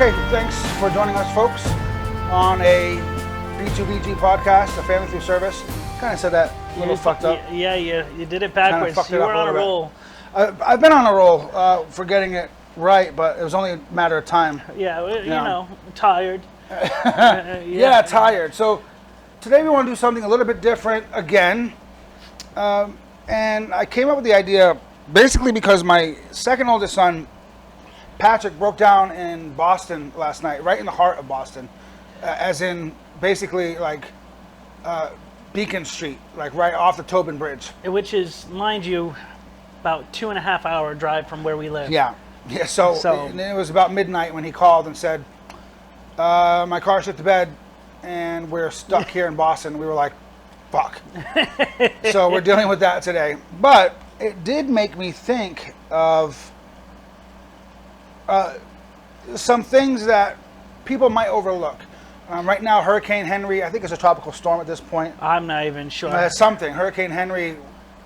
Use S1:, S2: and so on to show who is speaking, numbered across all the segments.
S1: Okay, thanks for joining us, folks, on a B2BG podcast, a family through service. Kind of said that a little fucked up.
S2: Yeah, you did it backwards.
S1: Fucked it
S2: You
S1: up
S2: were
S1: a
S2: on a
S1: little
S2: roll.
S1: I've been on a roll for getting it right, but it was only a matter of time.
S2: Yeah, you know, tired.
S1: Yeah, tired. So today we want to do something a little bit different again. And I came up with the idea basically because my second oldest son, Patrick, broke down in Boston last night, right in the heart of Boston, as in basically like Beacon Street, like right off the Tobin Bridge.
S2: Which is, mind you, about 2.5 hour drive from where we live.
S1: Yeah. So it was about midnight when he called and said, my car shit to bed and we're stuck here in Boston. We were like, fuck. So we're dealing with that today. But it did make me think of some things that people might overlook. Right now, Hurricane Henry, I think it's a tropical storm at this point.
S2: I'm not even sure.
S1: Something. Hurricane Henry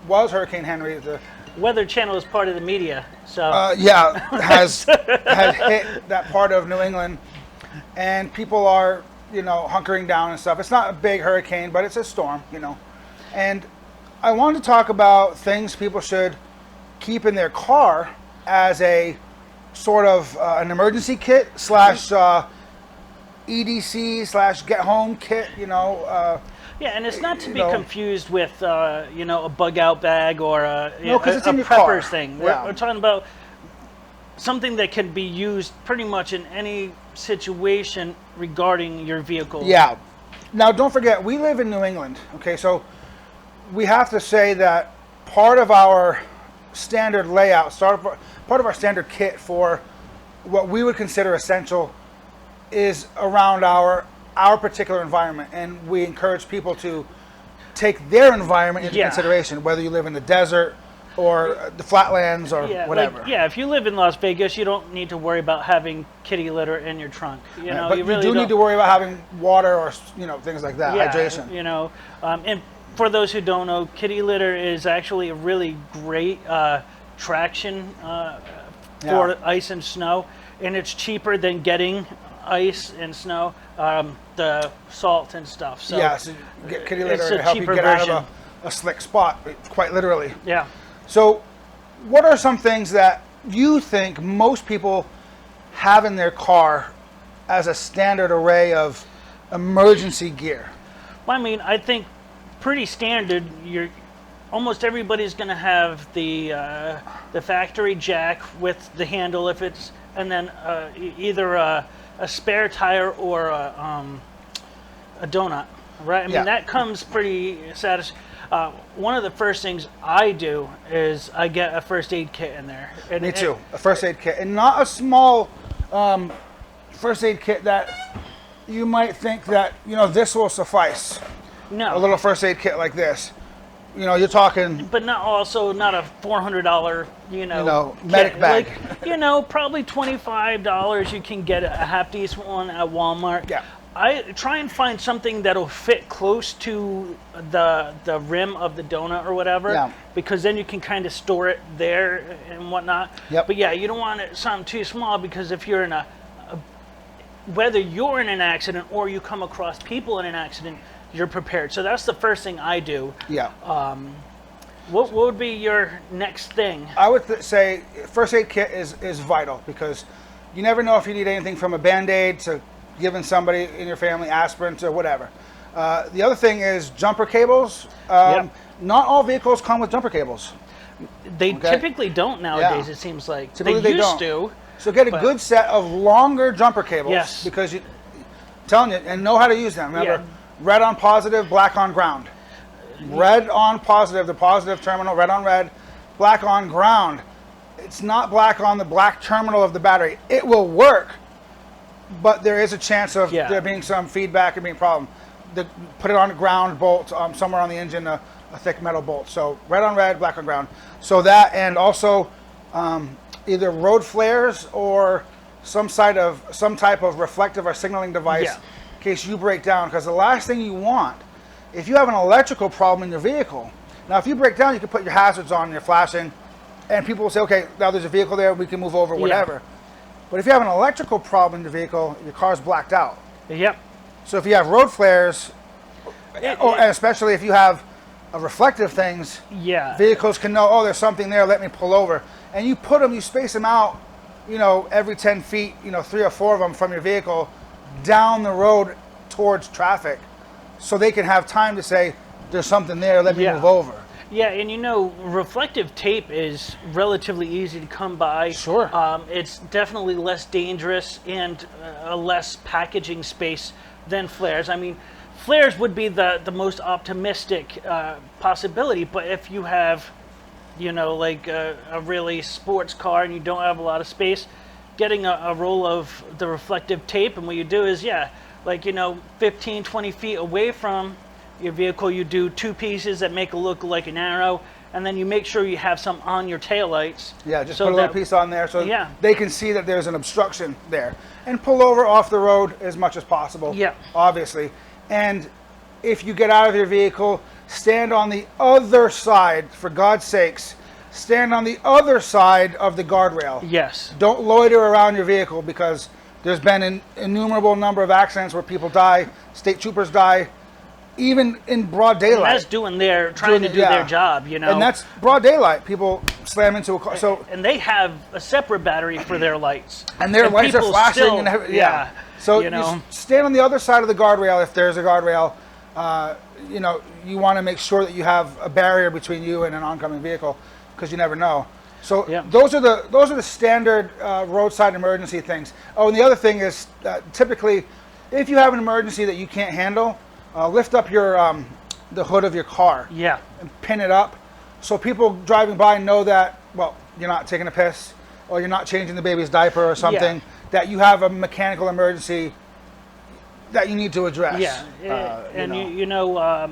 S1: was Hurricane Henry. The
S2: Weather Channel is part of the media, so
S1: has hit that part of New England, and people are hunkering down and stuff. It's not a big hurricane, but it's a storm, And I wanted to talk about things people should keep in their car as a sort of an emergency kit / EDC / get home kit.
S2: yeah, and it's not to be confused with a bug out bag or a
S1: prepper's
S2: car thing.
S1: Yeah.
S2: We're talking about something that can be used pretty much in any situation regarding your vehicle.
S1: Yeah. Now, don't forget, we live in New England. Okay, so we have to say that part of our standard layout, part of our standard kit for what we would consider essential is around our particular environment, and we encourage people to take their environment into consideration, whether you live in the desert or the flatlands or whatever.
S2: If you live in Las Vegas, you don't need to worry about having kitty litter in your trunk.
S1: But
S2: you really
S1: do need to worry about having water or things like that, hydration.
S2: And for those who don't know, kitty litter is actually a really great traction for ice and snow, and it's cheaper than getting ice and snow, the salt and stuff. So
S1: so you get kitty litter to help you get out of a slick spot, quite literally.
S2: Yeah.
S1: So what are some things that you think most people have in their car as a standard array of emergency gear?
S2: Well, I mean, I think pretty standard. Almost everybody's going to have the factory jack with the handle, and then either a spare tire or a donut, right? I mean, that comes pretty satisfying. One of the first things I do is I get a first aid kit in there.
S1: Me too, a first aid kit, and not a small first aid kit that you might think that this will suffice.
S2: No,
S1: a little first aid kit like this. You're talking,
S2: but not a $400
S1: medic
S2: kit.
S1: bag.
S2: Probably $25 you can get a half decent one at Walmart.
S1: Yeah.
S2: I try and find something that'll fit close to the rim of the donut or whatever, because then you can kind of store it there and whatnot.
S1: Yep.
S2: But you don't want something too small, because if you're in whether you're in an accident or you come across people in an accident, you're prepared. So that's the first thing I do.
S1: Yeah.
S2: What would be your next thing?
S1: I would say first aid kit is vital, because you never know if you need anything from a Band-Aid to giving somebody in your family aspirin to whatever. The other thing is jumper cables. Not all vehicles come with jumper cables.
S2: They typically don't nowadays, it seems like.
S1: Typically
S2: they used to.
S1: So get a good set of longer jumper cables.
S2: Yes.
S1: Because I'm telling you, and know how to use them. Remember, red on positive, black on ground. Red on positive, the positive terminal, red on red, black on ground. It's not black on the black terminal of the battery. It will work, but there is a chance of there being some feedback or being a problem. Put it on a ground bolt, somewhere on the engine, a thick metal bolt. So red on red, black on ground. So that, and also either road flares or some type of reflective or signaling device in case you break down. Because the last thing you want, if you have an electrical problem in your vehicle, now if you break down, you can put your hazards on, your flashing, and people will say, okay, now there's a vehicle there, we can move over, whatever. But if you have an electrical problem in the vehicle, your car's blacked out.
S2: Yep.
S1: So if you have road flares,
S2: It-
S1: and especially if you have reflective things,
S2: Yeah.
S1: vehicles can know, oh, there's something there, let me pull over. And you put them, you space them out, every 10 feet, 3 or 4 of them from your vehicle down the road towards traffic, so they can have time to say, there's something there, let me
S2: Yeah.
S1: move over.
S2: Yeah, and reflective tape is relatively easy to come by.
S1: Sure.
S2: It's definitely less dangerous and a less packaging space than flares. I mean, flares would be the most optimistic possibility, but if you have, like a really sports car and you don't have a lot of space, getting a roll of the reflective tape, and what you do is, 15, 20 feet away from your vehicle, you do 2 pieces that make it look like an arrow, and then you make sure you have some on your taillights.
S1: Yeah, just
S2: so
S1: put a little
S2: that-
S1: piece on there so
S2: Yeah.
S1: they can see that there's an obstruction there. And pull over off the road as much as possible,
S2: Yeah.
S1: obviously. And if you get out of your vehicle, stand on the other side, for God's sakes. Stand on the other side of the guardrail.
S2: Yes.
S1: Don't loiter around your vehicle, because there's been an innumerable number of accidents where people die, state troopers die, even in broad daylight.
S2: That's trying to do
S1: yeah.
S2: their job,
S1: And that's broad daylight. People slam into a car. So
S2: and they have a separate battery for their lights.
S1: and their lights are
S2: people
S1: flashing
S2: still-
S1: and everything. Yeah. So
S2: you know.
S1: stand on the other side of the guardrail if there's a guardrail. You want to make sure that you have a barrier between you and an oncoming vehicle, because you never know. So
S2: Yeah.
S1: those are the standard roadside emergency things. Oh, and the other thing is typically, if you have an emergency that you can't handle, lift up your the hood of your car
S2: Yeah.
S1: and pin it up, so people driving by know that, well, you're not taking a piss, or you're not changing the baby's diaper or something,
S2: Yeah.
S1: that you have a mechanical emergency that you need to address.
S2: Yeah, and
S1: know.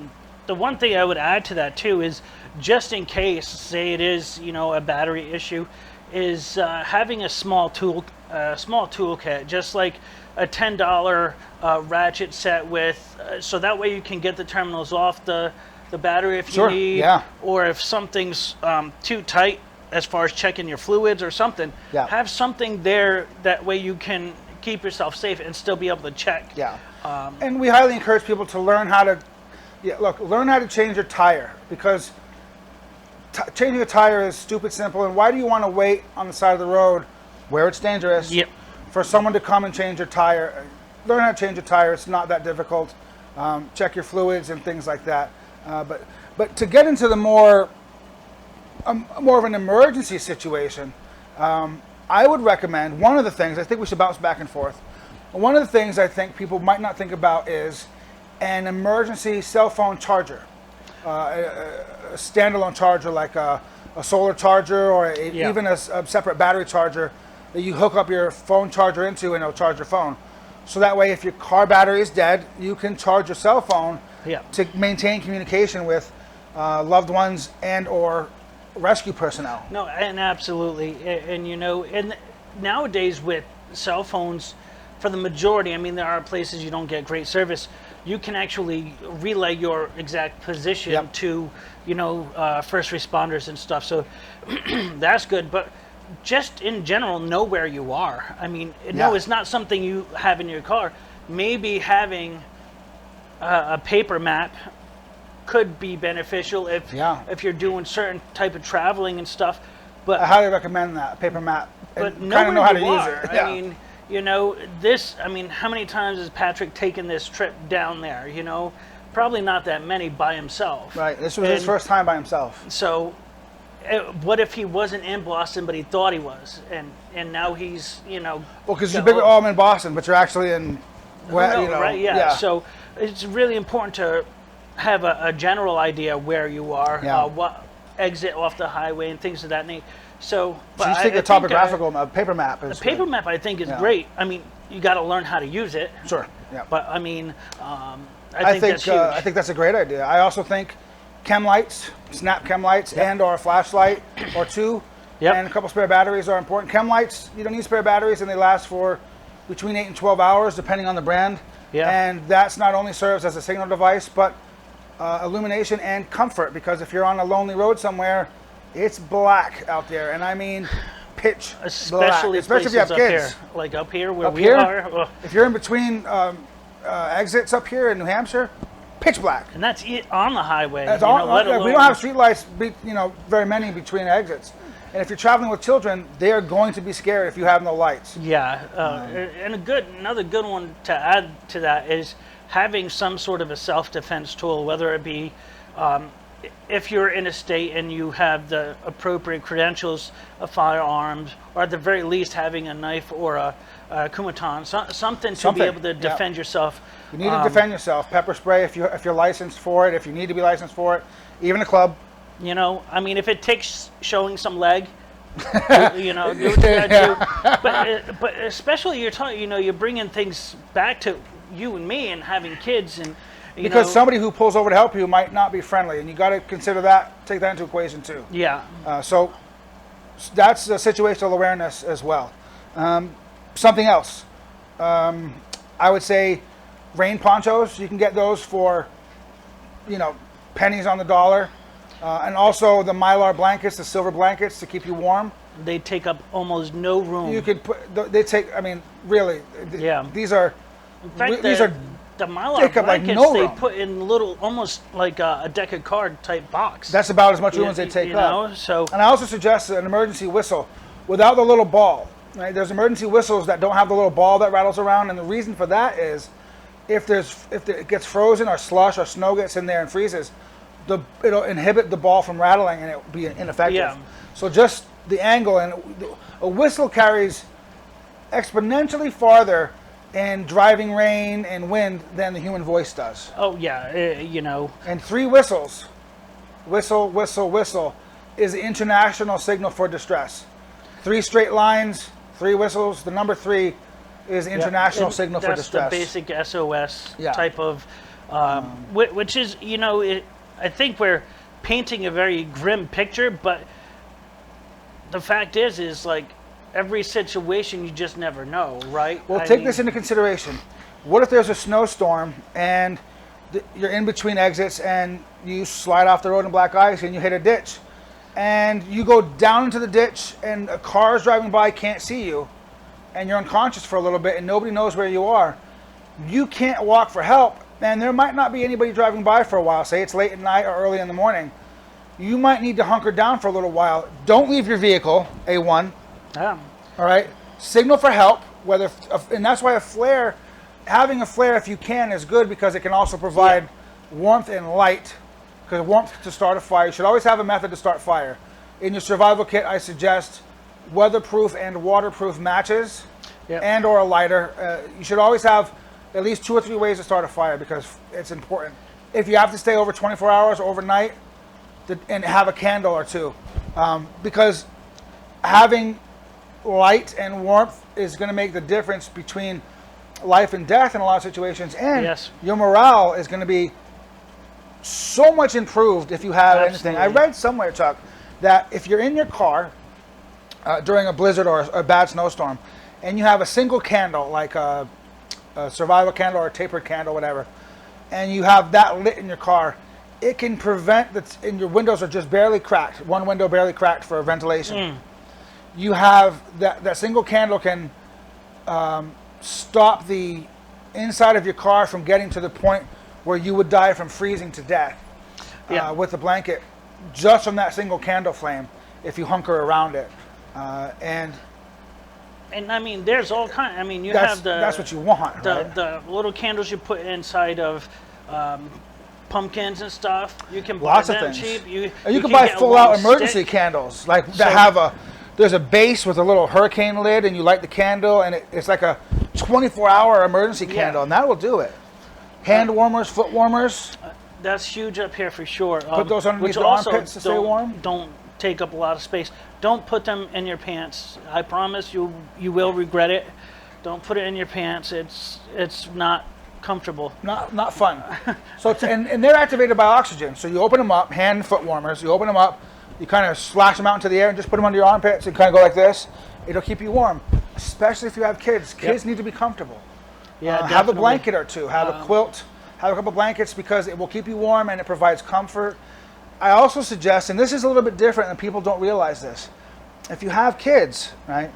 S2: the one thing I would add to that too is, just in case, say it is a battery issue, is having a small toolkit, just like a $10 ratchet set with, so that way you can get the terminals off the battery if
S1: Sure,
S2: you need,
S1: yeah.
S2: or if something's too tight as far as checking your fluids or something,
S1: Yeah.
S2: have something there, that way you can keep yourself safe and still be able to check.
S1: Yeah. And we highly encourage people to learn how to, learn how to change your tire, because changing a tire is stupid simple. And why do you want to wait on the side of the road where it's dangerous
S2: Yep.
S1: for someone to come and change your tire? Learn how to change your tire. It's not that difficult. Check your fluids and things like that. But to get into the more of an emergency situation, I would recommend, one of the things, I think we should bounce back and forth. One of the things I think people might not think about is an emergency cell phone charger, a standalone charger like a solar charger, or
S2: Yeah.
S1: even a separate battery charger that you hook up your phone charger into, and it'll charge your phone. So that way, if your car battery is dead, you can charge your cell phone
S2: Yeah.
S1: to maintain communication with loved ones and or rescue personnel.
S2: No, and absolutely, and nowadays with cell phones, for the majority, I mean, there are places you don't get great service. You can actually relay your exact position
S1: Yep.
S2: to, first responders and stuff. So that's good. But just in general, know where you are. I mean, no,
S1: Yeah.
S2: it's not something you have in your car. Maybe having a paper map could be beneficial if
S1: Yeah.
S2: if you're doing certain type of traveling and stuff. But
S1: I highly recommend that paper map.
S2: but
S1: and
S2: know
S1: kind of know
S2: where
S1: how to
S2: you
S1: use
S2: are.
S1: it. Yeah.
S2: I mean, how many times has Patrick taken this trip down there? Probably not that many by himself.
S1: Right. This was his
S2: And
S1: first time by himself.
S2: So, what if he wasn't in Boston, but he thought he was, and now he's,
S1: Well, because
S2: so-
S1: you're big, oh, I'm in Boston, but you're actually in,
S2: No, right? Yeah. So it's really important to have a general idea where you are,
S1: Yeah.
S2: what exit off the highway, and things of that nature. So,
S1: So
S2: but
S1: you
S2: I
S1: take a
S2: think,
S1: topographical paper map.
S2: a paper map, I think, is
S1: Yeah.
S2: great. I mean, you got to learn how to use it.
S1: Sure. Yeah.
S2: But I mean, I think that's huge.
S1: I think that's a great idea. I also think chem lights, snap chem lights, and or a flashlight or two,
S2: Yep.
S1: and a couple spare batteries are important. Chem lights, you don't need spare batteries, and they last for between 8 and 12 hours, depending on the brand.
S2: Yeah.
S1: And that's not only serves as a signal device, but illumination and comfort, because if you're on a lonely road somewhere, it's black out there. And I mean, pitch black,
S2: especially
S1: especially if you have
S2: places up
S1: kids.
S2: here, like up here where
S1: Up
S2: we
S1: here?
S2: are. Ugh.
S1: If you're in between exits up here in New Hampshire, pitch black.
S2: And that's on the highway.
S1: That's
S2: you
S1: all,
S2: know, let
S1: we
S2: alone-
S1: don't have street lights, very many between exits. And if you're traveling with children, they are going to be scared if you have no lights.
S2: Yeah, and another good one to add to that is having some sort of a self-defense tool, whether it be if you're in a state and you have the appropriate credentials of firearms, or at the very least having a knife or a Kumaton, something to be able to defend yourself.
S1: You need to defend yourself. Pepper spray if you're licensed for it, if you need to be licensed for it, even a club.
S2: You know, I mean, if it takes showing some leg, you know, do what you gotta do. But especially you're talking, you know, you're bringing things back to you and me and having kids and.
S1: Because somebody who pulls over to help you might not be friendly, and you got to consider that, take that into equation too.
S2: Yeah.
S1: So that's the situational awareness as well. Something else, I would say, rain ponchos. You can get those for, pennies on the dollar, and also the Mylar blankets, the silver blankets to keep you warm.
S2: They take up almost no room.
S1: You could put. They take. I mean, really.
S2: Yeah.
S1: These are.
S2: In fact,
S1: these are.
S2: The Mylar
S1: take up, like,
S2: blankets
S1: no
S2: they
S1: room.
S2: put in little, almost like a deck of card type box.
S1: That's about as much room as they take
S2: you
S1: up.
S2: know, so
S1: And I also suggest an emergency whistle without the little ball. Right? There's emergency whistles that don't have the little ball that rattles around, and the reason for that is if it gets frozen or slush or snow gets in there and freezes, it'll inhibit the ball from rattling and it'll be ineffective.
S2: Yeah.
S1: So just the angle, and a whistle carries exponentially farther in driving rain and wind than the human voice does.
S2: oh yeah, you know,
S1: And 3 whistles, whistle, whistle, whistle, is the international signal for distress. 3 straight lines, 3 whistles. The number 3 is the international signal for distress.
S2: That's the basic SOS
S1: Yeah.
S2: type of, which is, you know, I think we're painting a very grim picture, but the fact is like every situation you just never know, right?
S1: Well, take this into consideration. What if there's a snowstorm and you're in between exits and you slide off the road in black ice and you hit a ditch, and you go down into the ditch and a car is driving by, can't see you, and you're unconscious for a little bit and nobody knows where you are. You can't walk for help, and there might not be anybody driving by for a while. Say it's late at night or early in the morning. You might need to hunker down for a little while. Don't leave your vehicle, A1.
S2: Yeah.
S1: All right, signal for help. And that's why having a flare if you can is good, because it can also provide warmth and light. Because warmth to start a fire. You should always have a method to start fire. In your survival kit, I suggest weatherproof and waterproof matches, and or a lighter. You should always have at least 2 or 3 ways to start a fire, because it's important. If you have to stay over 24 hours or overnight, and have a candle or 2, because having light and warmth is going to make the difference between life and death in a lot of situations, and your morale is going to be so much improved if you have anything. I read somewhere, Chuck, that if you're in your car during a blizzard or a bad snowstorm, and you have a single candle, like a survival candle or a tapered candle, whatever, and you have that lit in your car, it can prevent and your windows are just barely cracked, one window barely cracked for ventilation. You have that single candle can stop the inside of your car from getting to the point where you would die from freezing to death with the blanket, just from that single candle flame, if you hunker around it. And
S2: I mean, there's all kind. I mean,
S1: that's what you want, right?
S2: The little candles you put inside of pumpkins and stuff. You can buy
S1: Lots of
S2: them
S1: things.
S2: cheap.
S1: You can buy full-out emergency candles, like that have there's a base with a little hurricane lid, and you light the candle, and it's like a 24-hour emergency candle, and that will do it. Hand warmers, foot warmers.
S2: That's huge up here for sure.
S1: Put those underneath your armpits to stay warm.
S2: Don't take up a lot of space. Don't put them in your pants. I promise you will regret it. Don't put it in your pants. It's not comfortable.
S1: Not fun. So and they're activated by oxygen. So you open them up, hand and foot warmers. You open them up, you kind of slash them out into the air and just put them under your armpits and kind of go like this. It'll keep you warm, especially if you have kids. Kids need to be comfortable.
S2: Yeah,
S1: have a blanket or 2, have a quilt, have a couple blankets, because it will keep you warm and it provides comfort. I also suggest, and this is a little bit different and people don't realize this, if you have kids, right,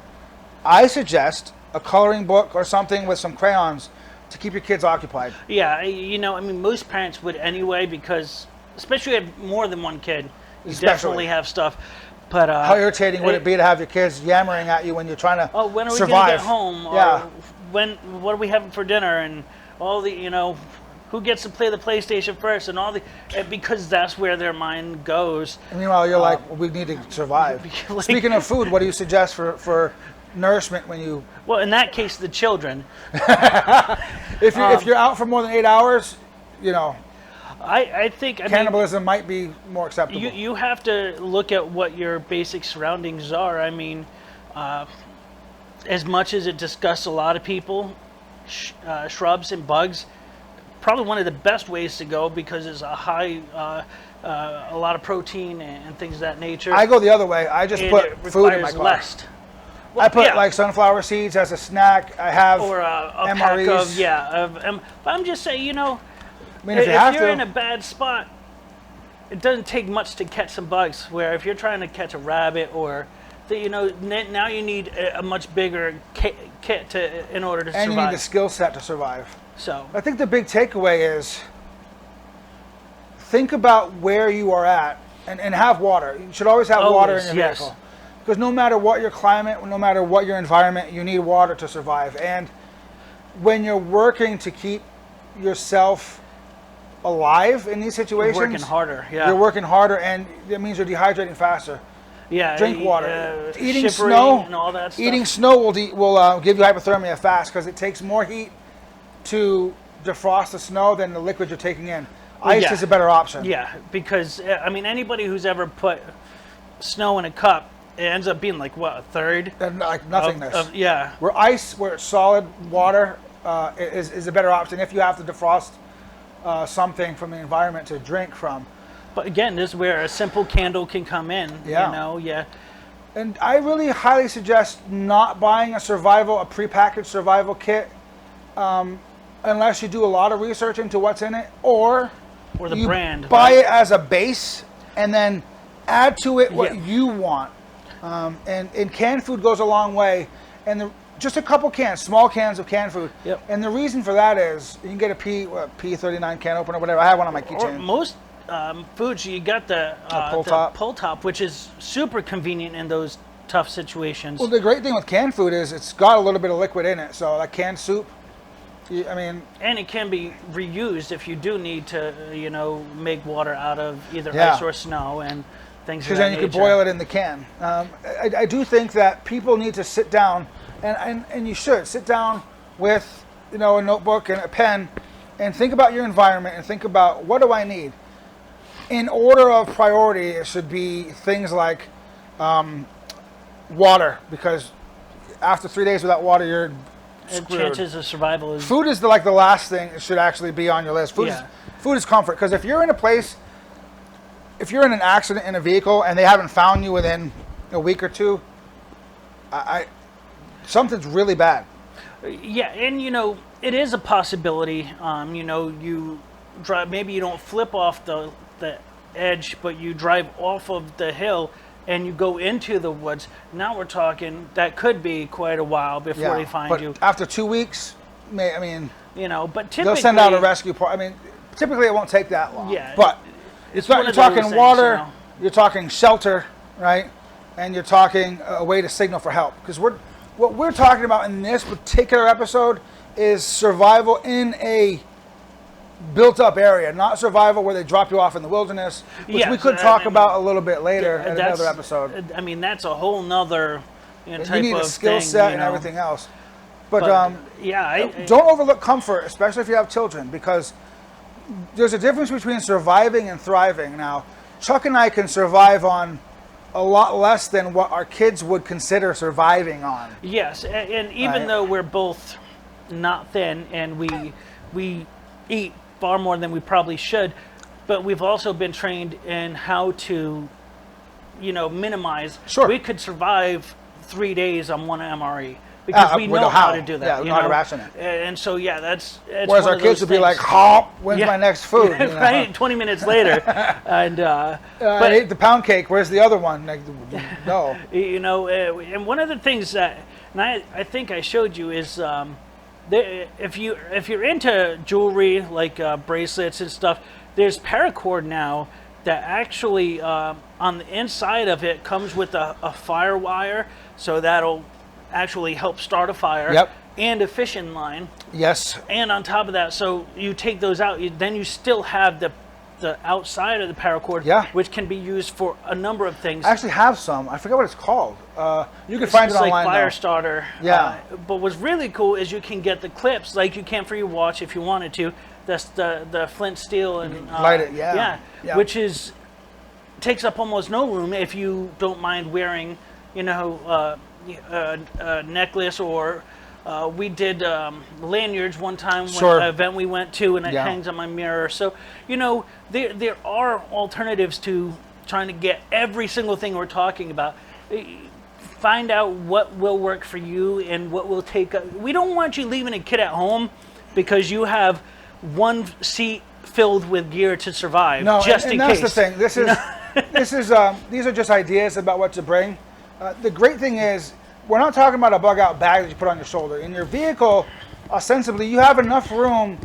S1: I suggest a coloring book or something with some crayons to keep your kids occupied.
S2: Yeah, you know, I mean, most parents would anyway, because especially if you have more than one kid, you definitely have stuff. But
S1: how irritating would it be to have your kids yammering at you when you're trying to
S2: oh, when are we
S1: survive?
S2: gonna get home?
S1: Yeah.
S2: Or what are we having for dinner? And all the, you know, who gets to play the PlayStation first, and all the, because that's where their mind goes.
S1: And meanwhile, you're like, well, we need to survive.
S2: Like,
S1: Speaking of food, what do you suggest for nourishment when you?
S2: Well, in that case, the children.
S1: If you're out for more than 8 hours, you know,
S2: I think
S1: cannibalism might be more acceptable.
S2: You have to look at what your basic surroundings are. I mean, as much as it disgusts a lot of people, shrubs and bugs, probably one of the best ways to go, because it's a high, a lot of protein and things of that nature.
S1: I go the other way. I just put food in my car.
S2: Less.
S1: I put like sunflower seeds as a snack. I have
S2: or a
S1: MREs.
S2: pack of but I'm just saying, you know,
S1: I mean, if you're
S2: in a bad spot, it doesn't take much to catch some bugs. Where if you're trying to catch a rabbit, or you know, now you need a much bigger kit in order to survive.
S1: And you need the skill set to survive.
S2: So
S1: I think the big takeaway is think about where you are at and have water. You should always have water in your vehicle.
S2: Yes.
S1: Because no matter what your climate, no matter what your environment, you need water to survive. And when you're working to keep yourself alive in these situations,
S2: you're working harder. Yeah,
S1: you're working harder, and that means you're dehydrating faster.
S2: Yeah,
S1: drink water. Eating
S2: shivering
S1: snow
S2: and all that stuff.
S1: Eating snow will give you hypothermia fast, because it takes more heat to defrost the snow than the liquid you're taking in. Ice is a better option.
S2: Yeah, because I mean, anybody who's ever put snow in a cup, it ends up being like what, a third?
S1: And like nothingness.
S2: Yeah.
S1: Where ice, where it's solid water, is a better option if you have to defrost something from the environment to drink from.
S2: But again, this is where a simple candle can come in.
S1: Yeah.
S2: You know, yeah.
S1: And I really highly suggest not buying a prepackaged survival kit, unless you do a lot of research into what's in it, or
S2: the
S1: you
S2: brand.
S1: Buy
S2: right?
S1: it as a base and then add to it what you want. And canned food goes a long way. And just a couple cans, small cans of canned food.
S2: Yep.
S1: And the reason for that is you can get a P39 can opener, whatever. I have one on my keychain.
S2: Most foods, you got the pull top, which is super convenient in those tough situations.
S1: Well, the great thing with canned food is it's got a little bit of liquid in it. So like canned soup, and it
S2: can be reused if you do need to, you know, make water out of either ice or snow and things.
S1: Because then you could boil it in the can. I do think that people need to sit down, and you should sit down with, you know, a notebook and a pen, and think about your environment and think about, what do I need? In order of priority, it should be things like water, because after 3 days without water, you're screwed.
S2: Chances of survival is...
S1: Food is the last thing that should actually be on your list. Food is comfort, because if you're in a place, if you're in an accident in a vehicle and they haven't found you within a week or two, something's really bad.
S2: Yeah, and you know, it is a possibility. You know, you drive, maybe you don't flip off the edge, but you drive off of the hill and you go into the woods. Now we're talking, that could be quite a while before they find you.
S1: After 2 weeks,
S2: you know, but typically
S1: they'll send out a rescue party. Typically it won't take that long.
S2: Yeah,
S1: but you're talking
S2: things,
S1: water,
S2: you know.
S1: you're talking shelter, right? And you're talking a way to signal for help. Because what we're talking about in this particular episode is survival in a built-up area, not survival where they drop you off in the wilderness, which we could talk about a little bit later in another episode.
S2: I mean, that's a whole nother type of
S1: thing. You need a skill set and everything else. But don't overlook comfort, especially if you have children, because there's a difference between surviving and thriving. Now, Chuck and I can survive on a lot less than what our kids would consider surviving on.
S2: Yes, and even though we're both not thin and we eat far more than we probably should, but we've also been trained in how to, you know, minimize.
S1: Sure.
S2: We could survive 3 days on one MRE. because we
S1: we
S2: know
S1: know
S2: how
S1: how.
S2: to do that.
S1: Yeah, we
S2: you
S1: know how to ration it.
S2: And so that's
S1: Whereas
S2: one
S1: our
S2: of
S1: kids
S2: those
S1: would be like,
S2: things.
S1: "Hop, when's
S2: Yeah.
S1: my next food?" You know?
S2: Right, 20 minutes later, and
S1: I
S2: but
S1: ate the pound cake. Where's the other one? Like, no.
S2: you know, and one of the things that, and I think I showed you is, if you're into jewelry like bracelets and stuff, there's paracord now that actually on the inside of it comes with a fire wire, so that'll actually help start a fire.
S1: Yep.
S2: And a fishing line,
S1: Yes.
S2: and on top of that, so you take those out, then you still have the outside of the paracord,
S1: Yeah.
S2: which can be used for a number of things.
S1: I actually have some. I forget what it's called. You can find it
S2: It's like
S1: online.
S2: fire
S1: though.
S2: starter.
S1: Yeah.
S2: But what's really cool is you can get the clips like you can for your watch if you wanted to. That's the flint steel and
S1: Light it, yeah. Yeah.
S2: which is takes up almost no room if you don't mind wearing, you know, a necklace or. We did lanyards one time when
S1: Sure.
S2: an event we went to, and it
S1: Yeah.
S2: hangs on my mirror. So, you know, there are alternatives to trying to get every single thing we're talking about. Find out what will work for you and what will take. We don't want you leaving a kid at home because you have one seat filled with gear to survive.
S1: No,
S2: just
S1: and
S2: in
S1: that's
S2: case.
S1: the thing. This is, these are just ideas about what to bring. The great thing is, we're not talking about a bug-out bag that you put on your shoulder. In your vehicle, ostensibly, you have enough room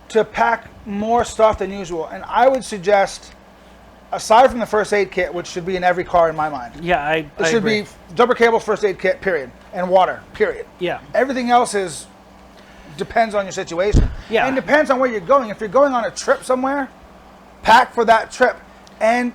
S1: to pack more stuff than usual. And I would suggest, aside from the first aid kit, which should be in every car in my mind,
S2: Yeah, I
S1: it should
S2: agree.
S1: be jumper cables, first aid kit, period, and water, period.
S2: Yeah.
S1: Everything else depends on your situation.
S2: Yeah.
S1: And depends on where you're going. If you're going on a trip somewhere, pack for that trip and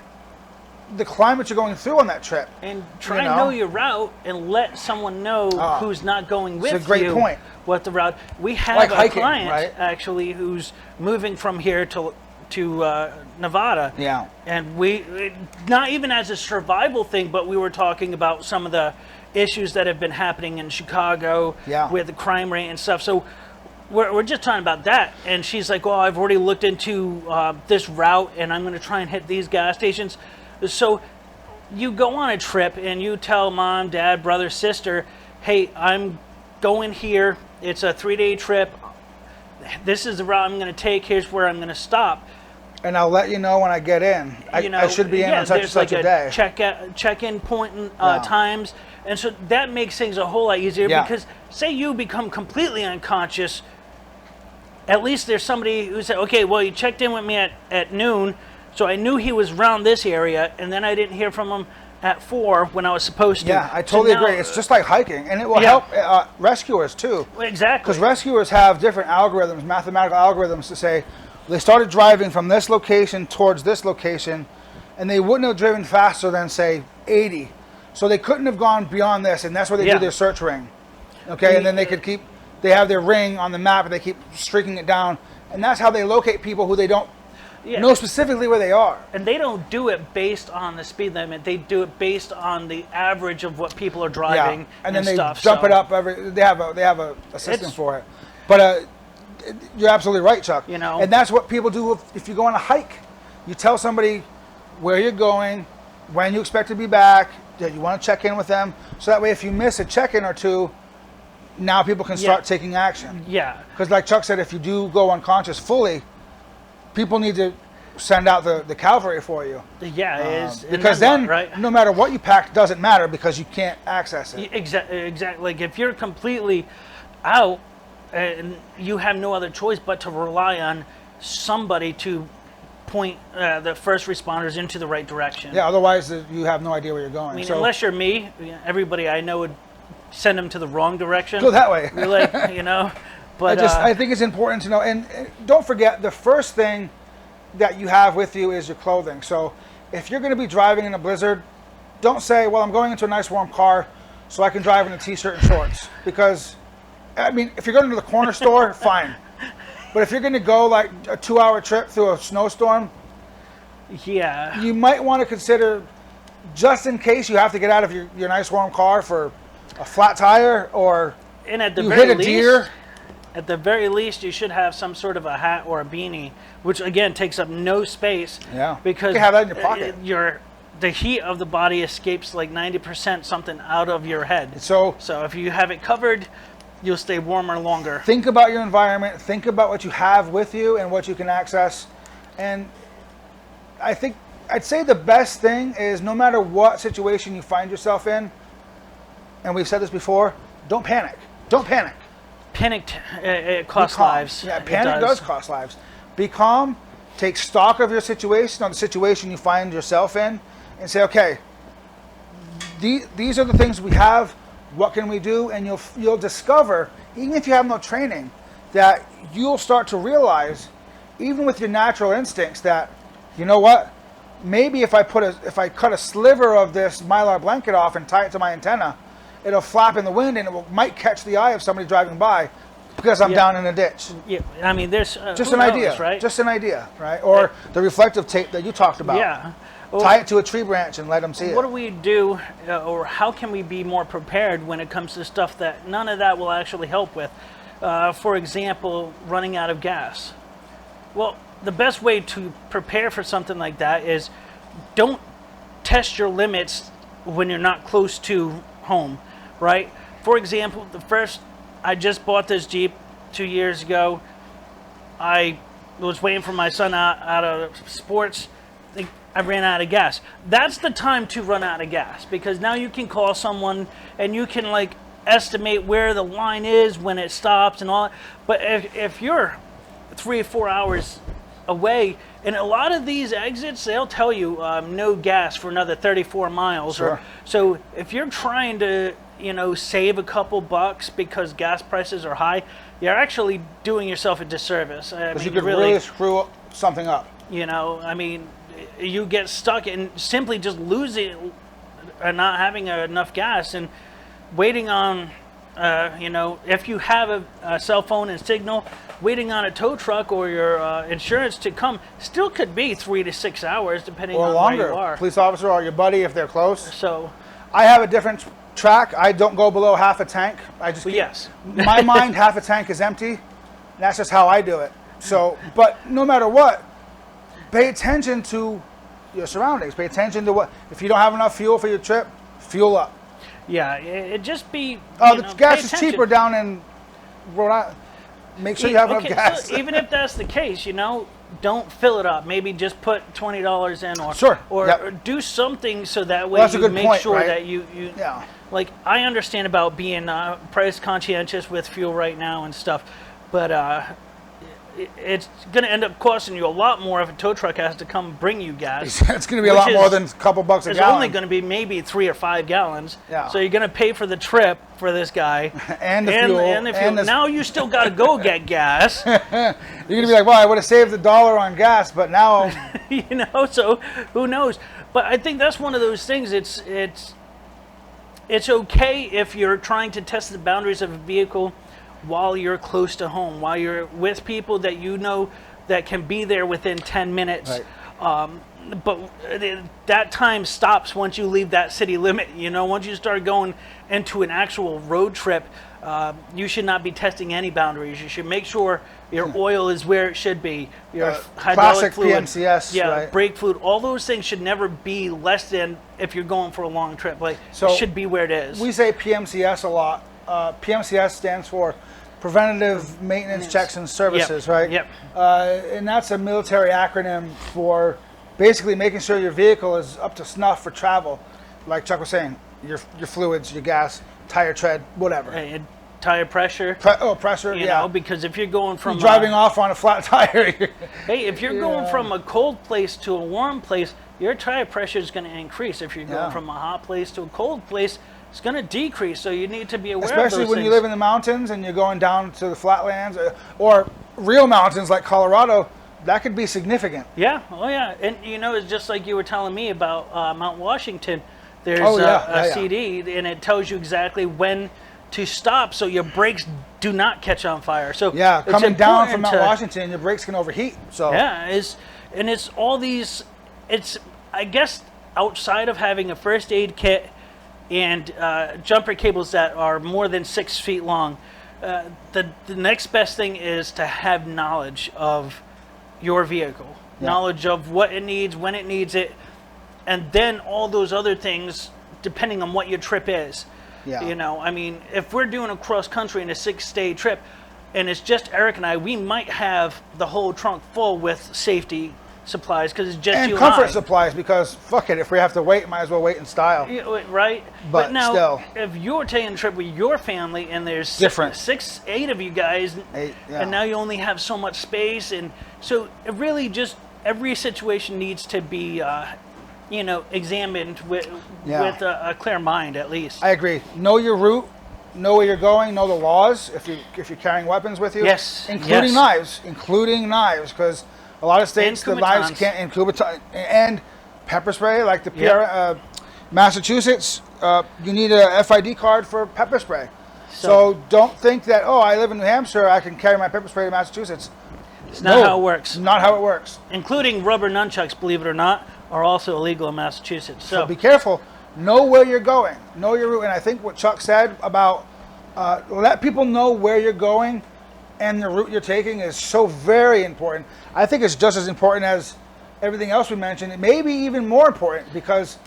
S1: the climate you're going through on that trip.
S2: And try
S1: you
S2: and know your route and let someone know who's not going with you.
S1: a great point.
S2: What the route. We have
S1: Like
S2: a
S1: hiking,
S2: client
S1: right?
S2: actually who's moving from here to Nevada.
S1: Yeah.
S2: And we, not even as a survival thing, but we were talking about some of the issues that have been happening in Chicago
S1: Yeah.
S2: with the crime rate and stuff. So we're just talking about that. And she's like, well, I've already looked into this route and I'm going to try and hit these gas stations. So you go on a trip and you tell mom, dad, brother, sister, hey, I'm going here. It's a 3-day trip. This is the route I'm going to take. Here's where I'm going to stop.
S1: And I'll let you know when I get in. I should be in on such and
S2: there's
S1: such
S2: like
S1: a day.
S2: check-in point times. And so that makes things a whole lot easier
S1: Yeah.
S2: because say you become completely unconscious, at least there's somebody who said, okay, well, you checked in with me at noon, so I knew he was around this area, and then I didn't hear from him at 4 when I was supposed to.
S1: Yeah, I
S2: So
S1: totally
S2: now-
S1: agree. It's just like hiking, and it will
S2: Yeah.
S1: help rescuers too.
S2: Exactly.
S1: Because rescuers have different algorithms, mathematical algorithms to say they started driving from this location towards this location, and they wouldn't have driven faster than say 80. So they couldn't have gone beyond this, and that's where they
S2: Yeah.
S1: do their search ring. Okay, and then they could keep. They have their ring on the map, and they keep streaking it down, and that's how they locate people who they don't
S2: Yeah.
S1: know specifically where they are.
S2: And they don't do it based on the speed limit. They do it based on the average of what people are driving
S1: and then they
S2: stuff.
S1: jump
S2: so.
S1: it up. They have a system
S2: It's-
S1: for it. But you're absolutely right, Chuck.
S2: You know.
S1: and that's what people do if you go on a hike. You tell somebody where you're going, when you expect to be back, that you want to check in with them, so that way if you miss a check-in or two, now people can start taking action.
S2: Yeah.
S1: Because like Chuck said, if you do go unconscious fully, people need to send out the cavalry for you.
S2: Yeah, it is. And
S1: Because
S2: then
S1: then,
S2: what, right?
S1: no matter what you pack, doesn't matter because you can't access it.
S2: Exactly. Like if you're completely out and you have no other choice but to rely on somebody to point the first responders into the right direction.
S1: Yeah, otherwise you have no idea where you're going.
S2: I mean,
S1: so
S2: unless you're me, everybody I know would send them to the wrong direction.
S1: go that way.
S2: You're like, you know, but
S1: I think it's important to know. And don't forget, the first thing that you have with you is your clothing. So if you're going to be driving in a blizzard, don't say, well, I'm going into a nice warm car so I can drive in a t-shirt and shorts. Because, I mean, if you're going to the corner store, fine. But if you're going to go like a 2-hour trip through a snowstorm,
S2: yeah,
S1: you might want to consider, just in case you have to get out of your nice warm car for a flat tire or
S2: and at the
S1: you
S2: very
S1: hit a
S2: least,
S1: deer.
S2: at the very least, you should have some sort of a hat or a beanie, which again takes up no space.
S1: Yeah.
S2: because
S1: You can have that in your pocket.
S2: the heat of the body escapes like 90% something out of your head.
S1: So
S2: if you have it covered, you'll stay warmer longer.
S1: think about your environment, think about what you have with you and what you can access. And I'd say the best thing is, no matter what situation you find yourself in, and we've said this before, don't panic. Don't panic.
S2: Panicked, it costs
S1: Be calm.
S2: lives.
S1: Yeah,
S2: It
S1: panic does cost lives. Be calm, take stock of your situation, or the situation you find yourself in, and say, okay, these are the things we have, what can we do? And you'll discover, even if you have no training, that you'll start to realize, even with your natural instincts, that, you know what, maybe if I cut a sliver of this Mylar blanket off and tie it to my antenna, it'll flap in the wind and might catch the eye of somebody driving by because I'm down in a ditch.
S2: Yeah, I mean, there's
S1: Just
S2: who
S1: an
S2: knows,
S1: idea,
S2: right?
S1: Just an idea, right? Or the reflective tape that you talked about.
S2: Yeah.
S1: Tie it to a tree branch and let them see it.
S2: What do we do, or how can we be more prepared when it comes to stuff that none of that will actually help with? For example, running out of gas. Well, the best way to prepare for something like that is don't test your limits when you're not close to home, right? For example, I just bought this Jeep 2 years ago. I was waiting for my son out of sports. I ran out of gas. That's the time to run out of gas, because now you can call someone and you can like estimate where the line is when it stops and all that. But if you're 3 or 4 hours away, and a lot of these exits, they'll tell you no gas for another 34 miles.
S1: Sure.
S2: So if you're trying to, save a couple bucks because gas prices are high, you're actually doing yourself a disservice.
S1: Because you could really screw something up.
S2: You get stuck in simply just losing and not having enough gas and waiting on, if you have a cell phone and signal, waiting on a tow truck or your insurance to come still could be 3 to 6 hours depending
S1: Or
S2: on
S1: longer.
S2: where you are.
S1: Police officer or your buddy if they're close.
S2: So,
S1: I have a different track. I don't go below half a tank. I just
S2: yes.
S1: In my mind, half a tank is empty. That's just how I do it. So, but no matter what, pay attention to your surroundings. Pay attention to if you don't have enough fuel for your trip, fuel up.
S2: Yeah, it just be.
S1: The
S2: pay
S1: gas is
S2: attention.
S1: cheaper down in Rhode Island. Make sure you have enough gas.
S2: So even if that's the case, don't fill it up. Maybe just put $20 in, or
S1: Sure.
S2: or,
S1: Yep.
S2: or do something so that way
S1: That's a
S2: you
S1: good
S2: make
S1: point,
S2: sure
S1: right?
S2: that you.
S1: Yeah.
S2: Like, I understand about being price conscientious with fuel right now and stuff, but it's going to end up costing you a lot more if a tow truck has to come bring you gas.
S1: It's going to be a lot more than a couple bucks a
S2: It's
S1: gallon.
S2: only going to be maybe 3 or 5 gallons.
S1: Yeah.
S2: So you're going to pay for the trip for this guy.
S1: And the fuel.
S2: And the fuel. Now you still got to go get gas.
S1: You're going to be like, well, I would have saved $1 on gas, but now...
S2: So who knows? But I think that's one of those things. It's okay if you're trying to test the boundaries of a vehicle while you're close to home, while you're with people that that can be there within 10 minutes.
S1: Right.
S2: But that time stops once you leave that city limit. Once you start going into an actual road trip, you should not be testing any boundaries. You should make sure your oil is where it should be. Your hydraulic
S1: classic
S2: fluid,
S1: PMCS, right.
S2: brake fluid, all those things should never be less than if you're going for a long trip.
S1: So
S2: it should be where it is.
S1: We say PMCS a lot. PMCS stands for Preventative Maintenance Checks and Services, right?
S2: Yep.
S1: And that's a military acronym for basically making sure your vehicle is up to snuff for travel. Like Chuck was saying, your fluids, your gas, tire tread, whatever.
S2: And tire pressure.
S1: Pressure,
S2: Because if you're going from
S1: driving off on a flat tire.
S2: hey, if you're going from a cold place to a warm place, your tire pressure is going to increase. If you're going from a hot place to a cold place, it's going to decrease. So you need to be aware of those
S1: Especially when
S2: things.
S1: you live in the mountains and you're going down to the flatlands or real mountains like Colorado, that could be significant.
S2: Yeah, oh yeah. And it's just like you were telling me about Mount Washington. There's
S1: a
S2: CD, and it tells you exactly when to stop so your brakes do not catch on fire. So
S1: yeah,
S2: it's
S1: coming down from
S2: important
S1: Mount Washington, your brakes can overheat. So
S2: yeah, it's all these. It's, I guess, outside of having a first aid kit and jumper cables that are more than 6 feet long, the next best thing is to have knowledge of your vehicle, knowledge of what it needs, when it needs it. and then all those other things, depending on what your trip is.
S1: Yeah.
S2: You know, I mean, if we're doing a cross country in a 6-day trip, and it's just Eric and I, we might have the whole trunk full with safety supplies because it's just
S1: And
S2: you
S1: comfort
S2: and I.
S1: supplies, because fuck it, if we have to wait, might as well wait in style.
S2: Right?
S1: But
S2: now,
S1: still.
S2: if you're taking a trip with your family and there's
S1: Different.
S2: 8 of you guys,
S1: 8, yeah.
S2: and now you only have so much space, and so it really just every situation needs to be, examined with a clear mind at least.
S1: I agree. Know your route, know where you're going, know the laws if you're carrying weapons with you.
S2: Yes,
S1: Including
S2: yes.
S1: knives, because a lot of states the knives
S2: kubatons.
S1: can't, and kubaton and pepper spray, like the Massachusetts, you need a FID card for pepper spray. So don't think that, oh, I live in New Hampshire, I can carry my pepper spray to Massachusetts.
S2: It's not how it works.
S1: Not how it works.
S2: Including rubber nunchucks, believe it or not, are also illegal in Massachusetts.
S1: So be careful. Know where you're going. Know your route. And I think what Chuck said about let people know where you're going and the route you're taking is so very important. I think it's just as important as everything else we mentioned. It may be even more important, because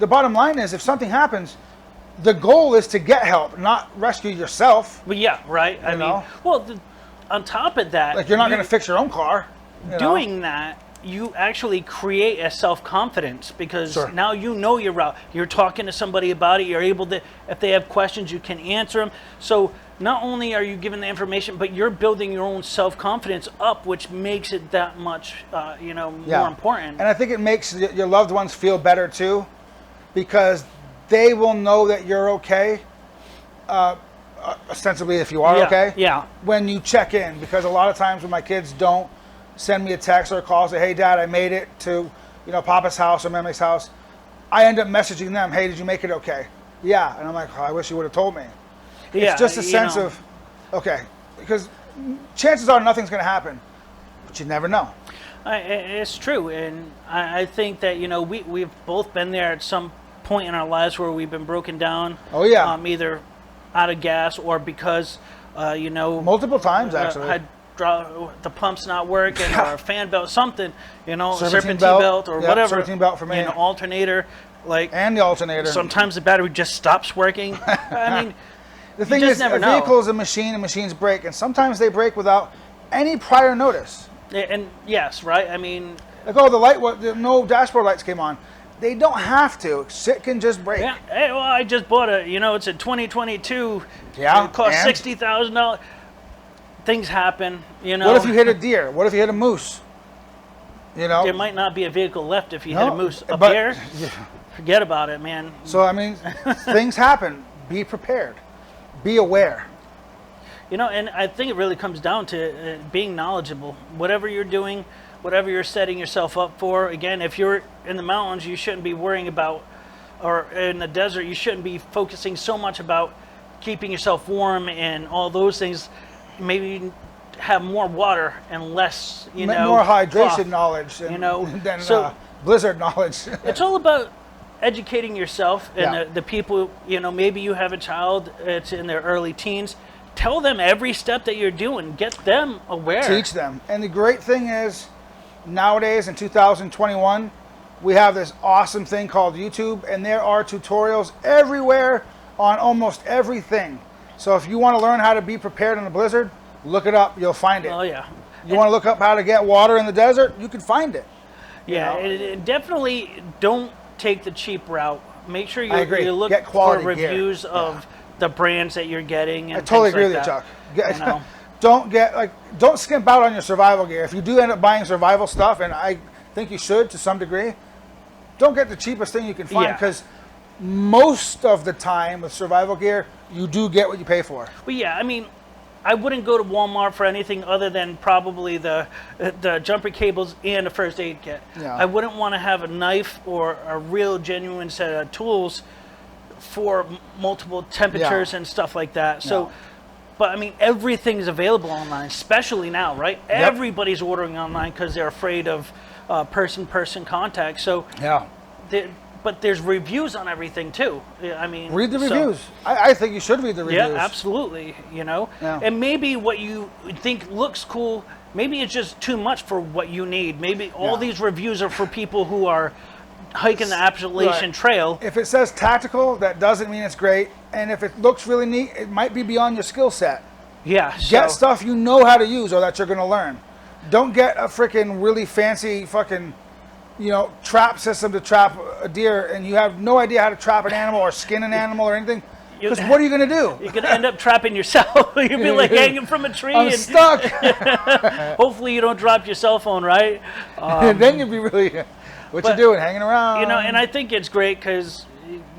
S1: the bottom line is, if something happens, the goal is to get help, not rescue yourself.
S2: But yeah, right. I mean, well, on top of that,
S1: Like, you're not going to fix your own car.
S2: Doing that, you actually create a self-confidence, because
S1: Sure.
S2: now you know your route. You're talking to somebody about it. You're able to, if they have questions, you can answer them. So not only are you given the information, but you're building your own self-confidence up, which makes it that much, more important.
S1: And I think it makes your loved ones feel better too, because they will know that you're okay, ostensibly, if you are okay.
S2: Yeah.
S1: When you check in, because a lot of times when my kids don't send me a text or a call, say, hey Dad, I made it to, Papa's house or Mommy's house, I end up messaging them, hey, did you make it okay? Yeah. And I'm like, oh, I wish you would have told me.
S2: Yeah,
S1: It's just a sense of, okay, because chances are nothing's going to happen, but you never know.
S2: It's true, and I think that we've both been there at some point in our lives where we've been broken down.
S1: Oh yeah.
S2: Either out of gas or because
S1: Multiple times actually.
S2: The pump's not working, or a fan belt, something, serpentine
S1: belt.
S2: belt or
S1: Yep,
S2: whatever.
S1: serpentine belt for me.
S2: An alternator,
S1: And the alternator.
S2: sometimes the battery just stops working. I mean,
S1: The thing
S2: just
S1: is,
S2: never
S1: a
S2: know.
S1: vehicle is a machine, and machines break, and sometimes they break without any prior notice.
S2: and yes, right. I mean,
S1: Like, oh, no dashboard lights came on. They don't have to. Shit can just break.
S2: yeah. Hey, well, I just bought it's a 2022.
S1: Yeah,
S2: It cost
S1: and?
S2: $60,000. Things happen,
S1: What if you hit a deer? What if you hit a moose?
S2: There might not be a vehicle left if you hit a moose. A
S1: but-
S2: bear? Forget about it, man.
S1: So, I mean, things happen. Be prepared. Be aware.
S2: And I think it really comes down to being knowledgeable. Whatever you're doing, whatever you're setting yourself up for. Again, if you're in the mountains, you shouldn't be worrying about, or in the desert, you shouldn't be focusing so much about keeping yourself warm and all those things. Maybe have more water and less,
S1: More hydration
S2: cloth.
S1: knowledge than
S2: So-
S1: blizzard knowledge.
S2: It's all about educating yourself and
S1: Yeah.
S2: the people, maybe you have a child, it's in their early teens. Tell them every step that you're doing. Get them aware.
S1: Teach them. And the great thing is, nowadays in 2021, we have this awesome thing called YouTube, and there are tutorials everywhere on almost everything. So if you want to learn how to be prepared in a blizzard, look it up. You'll find it.
S2: Oh, yeah.
S1: You want to look up how to get water in the desert? You can find it.
S2: Yeah,
S1: know?
S2: and definitely don't take the cheap route. Make sure
S1: I agree.
S2: you look
S1: Get
S2: for
S1: quality gear.
S2: reviews of the brands that you're getting. And
S1: I totally
S2: things
S1: agree
S2: like
S1: with you,
S2: that.
S1: Chuck. Don't skimp out on your survival gear. If you do end up buying survival stuff, and I think you should to some degree, don't get the cheapest thing you can find,
S2: Yeah.
S1: because most of the time with survival gear, you do get what you pay for.
S2: But yeah, I mean, I wouldn't go to Walmart for anything other than probably the jumper cables and a first aid kit.
S1: Yeah.
S2: I wouldn't want to have a knife or a real genuine set of tools for multiple temperatures and stuff like that. So,
S1: No.
S2: but I mean, everything's available online, especially now, right? Everybody's ordering online because they're afraid of person-person contact. So,
S1: Yeah.
S2: but there's reviews on everything too. I mean,
S1: Read the
S2: so-
S1: reviews. I think you should read the reviews.
S2: yeah, absolutely.
S1: Yeah.
S2: And maybe what you think looks cool, maybe it's just too much for what you need. Maybe all
S1: Yeah.
S2: these reviews are for people who are hiking the Appalachian
S1: Right.
S2: Trail.
S1: If it says tactical, that doesn't mean it's great. And if it looks really neat, it might be beyond your skill set.
S2: Yeah.
S1: Get
S2: so-
S1: stuff you know how to use or that you're going to learn. Don't get a freaking really fancy fucking, trap system to trap a deer and you have no idea how to trap an animal or skin an animal or anything. Because what are you going to do?
S2: You're gonna end up trapping yourself. You'll be like hanging from a tree,
S1: I'm
S2: and
S1: stuck.
S2: hopefully you don't drop your cell phone, right?
S1: And then you'd be really, what you doing, hanging around?
S2: And I think it's great because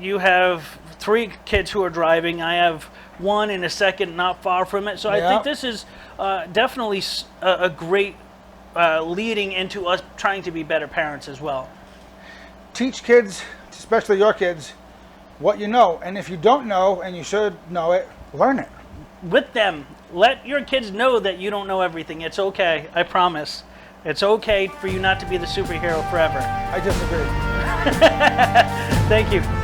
S2: you have 3 kids who are driving. I have one in a second, not far from it. So I think this is definitely a great leading into us trying to be better parents as well.
S1: Teach kids, especially your kids, what you know. And if you don't know, and you should know it, learn it.
S2: With them, let your kids know that you don't know everything. It's okay. I promise. It's okay for you not to be the superhero forever.
S1: I disagree.
S2: Thank you.